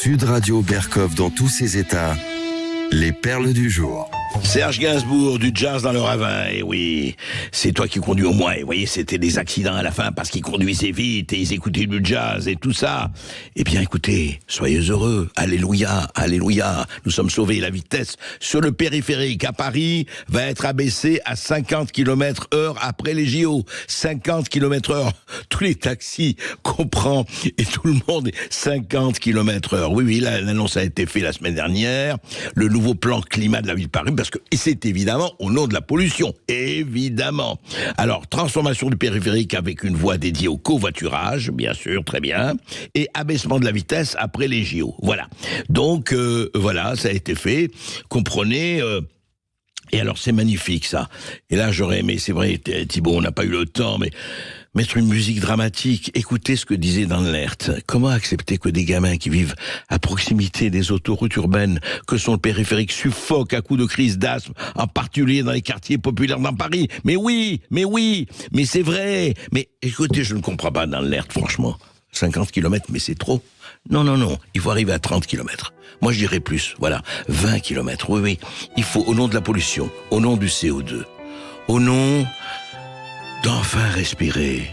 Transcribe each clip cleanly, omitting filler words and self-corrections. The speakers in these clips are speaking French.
Sud Radio Berkov dans tous ses états, les perles du jour. Serge Gainsbourg, du jazz dans le ravin, et oui, c'est toi qui conduis au moins, et vous voyez, c'était des accidents à la fin parce qu'ils conduisaient vite et ils écoutaient du jazz et tout ça. Eh bien écoutez, soyez heureux, alléluia, alléluia, nous sommes sauvés, la vitesse sur le périphérique à Paris va être abaissée à 50 km/h après les JO, 50 km/h, tous les taxis qu'on prend et tout le monde, 50 km/h, oui, l'annonce a été faite la semaine dernière, le nouveau plan climat de la ville de Paris, parce que c'est évidemment au nom de la pollution, évidemment. Alors, transformation du périphérique avec une voie dédiée au covoiturage, bien sûr, très bien, et abaissement de la vitesse après les JO. Voilà. Donc, voilà, ça a été fait. Comprenez... Et alors, c'est magnifique, ça. Et là, j'aurais aimé, c'est vrai, Thibaut, on n'a pas eu le temps, mais mettre une musique dramatique. Écoutez ce que disait Dan Lert. Comment accepter que des gamins qui vivent à proximité des autoroutes urbaines, que sont le périphérique, suffoquent à coups de crise d'asthme, en particulier dans les quartiers populaires dans Paris? Mais oui, mais c'est vrai. Mais écoutez, je ne comprends pas Dan Lert, franchement. 50 km, mais c'est trop. Non, il faut arriver à 30 km. Moi, je dirais plus, voilà, 20 km, oui. Il faut, au nom de la pollution, au nom du CO2, au nom d'enfin respirer,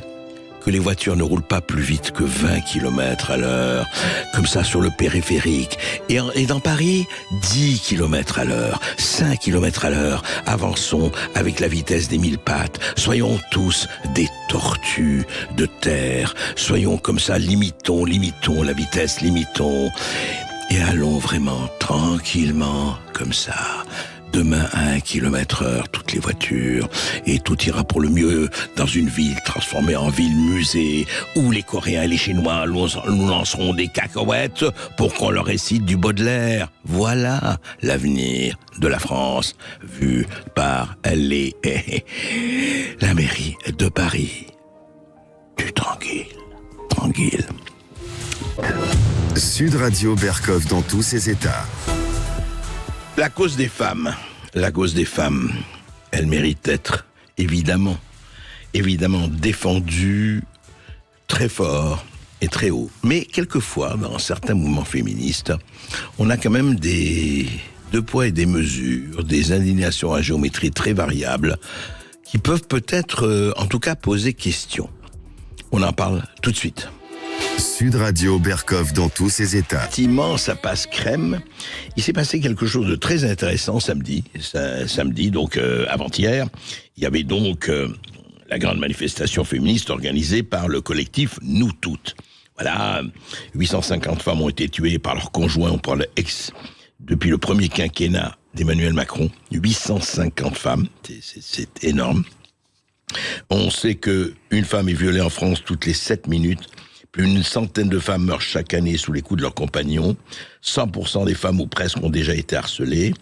que les voitures ne roulent pas plus vite que 20 km à l'heure, comme ça sur le périphérique. Et dans Paris, 10 km à l'heure, 5 km à l'heure. Avançons avec la vitesse des 1000 pattes. Soyons tous des tortues de terre. Soyons comme ça, limitons la vitesse, limitons. Et allons vraiment tranquillement, comme ça. Demain à 1 km/h, toutes les voitures, et tout ira pour le mieux dans une ville transformée en ville-musée, où les Coréens et les Chinois nous lanceront des cacahuètes pour qu'on leur récite du Baudelaire. Voilà l'avenir de la France, vu par la mairie de Paris. Du tranquille. Sud Radio Berkov dans tous ses états. La cause des femmes, elle mérite d'être évidemment défendue très fort et très haut. Mais quelquefois, dans certains mouvements féministes, on a quand même des deux poids et des mesures, des indignations à géométrie très variables, qui peuvent peut-être, en tout cas, poser question. On en parle tout de suite. Sud Radio Berkov dans tous ses états. Immense, ça passe crème. Il s'est passé quelque chose de très intéressant samedi, donc avant-hier. Il y avait donc la grande manifestation féministe organisée par le collectif Nous Toutes. Voilà, 850 femmes ont été tuées par leurs conjoints, on parle depuis le premier quinquennat d'Emmanuel Macron. 850 femmes, c'est énorme. On sait qu'une femme est violée en France toutes les 7 minutes. Plus d'une centaine de femmes meurent chaque année sous les coups de leurs compagnons. 100% des femmes ou presque ont déjà été harcelées.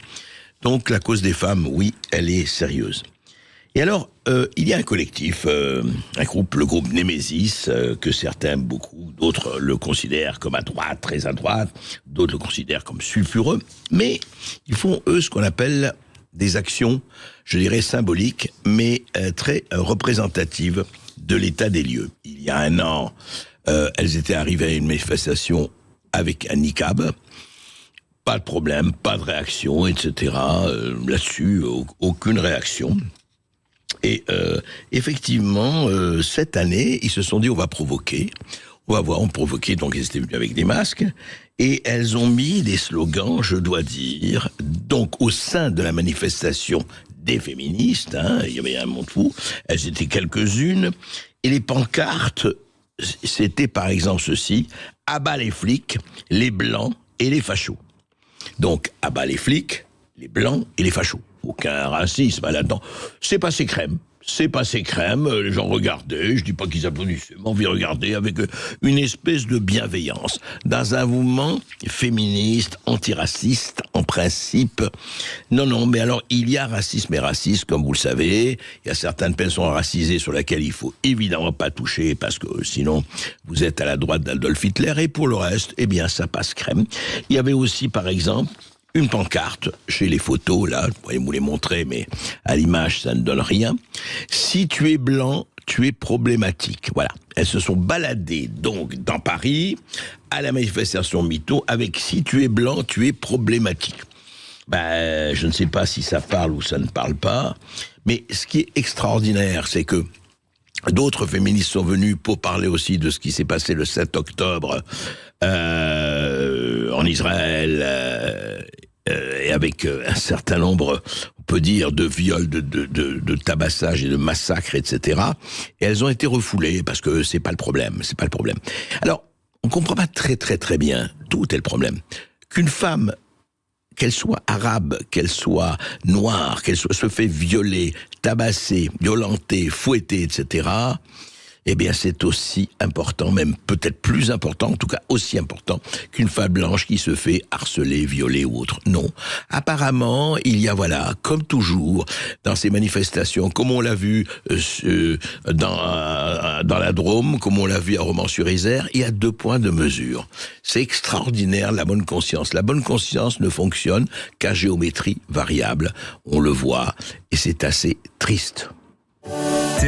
Donc la cause des femmes, oui, elle est sérieuse. Et alors, il y a un collectif, un groupe, le groupe Némésis, que certains aiment beaucoup, d'autres le considèrent comme à droite, très à droite, d'autres le considèrent comme sulfureux, mais ils font, eux, ce qu'on appelle des actions, je dirais symboliques, mais très représentatives de l'état des lieux. Il y a un an, elles étaient arrivées à une manifestation avec un niqab. Pas de problème, pas de réaction, etc. Là-dessus, aucune réaction. Et effectivement, cette année, ils se sont dit, on va provoquer. On va voir, on provoquait, donc elles étaient venues avec des masques. Et elles ont mis des slogans, je dois dire, donc au sein de la manifestation des féministes, il y avait un monde fou, elles étaient quelques-unes, et les pancartes, c'était par exemple ceci: à bas les flics, les blancs et les fachos. Donc, à bas les flics, les blancs et les fachos. Aucun racisme là-dedans. C'est passé crème. Les gens regardaient, je dis pas qu'ils applaudissaient, mais on vit regarder avec une espèce de bienveillance. Dans un mouvement féministe, antiraciste, en principe. Non, mais alors, il y a racisme et racisme, comme vous le savez. Il y a certaines personnes racisées sur lesquelles il faut évidemment pas toucher, parce que sinon, vous êtes à la droite d'Adolf Hitler, et pour le reste, eh bien, ça passe crème. Il y avait aussi, par exemple, une pancarte, chez les photos, là, je pourrais vous les montrer, mais à l'image, ça ne donne rien. Si tu es blanc, tu es problématique. Voilà. Elles se sont baladées donc dans Paris à la manifestation MeToo avec si tu es blanc, tu es problématique. Je ne sais pas si ça parle ou ça ne parle pas, mais ce qui est extraordinaire, c'est que d'autres féministes sont venus pour parler aussi de ce qui s'est passé le 7 octobre en Israël et avec un certain nombre, on peut dire, de viols, de tabassage et de massacres, etc. Et elles ont été refoulées parce que c'est pas le problème, c'est pas le problème. Alors, on comprend pas très bien, tout est le problème, qu'une femme, qu'elle soit arabe, qu'elle soit noire, qu'elle se fait violer, tabasser, violenter, fouetter, etc., eh bien c'est aussi important, même peut-être plus important, en tout cas aussi important, qu'une femme blanche qui se fait harceler, violer ou autre. Non. Apparemment, il y a, voilà, comme toujours, dans ces manifestations, comme on l'a vu dans la Drôme, comme on l'a vu à Romans-sur-Isère, il y a 2 points de mesure. C'est extraordinaire, la bonne conscience. La bonne conscience ne fonctionne qu'à géométrie variable. On le voit, et c'est assez triste.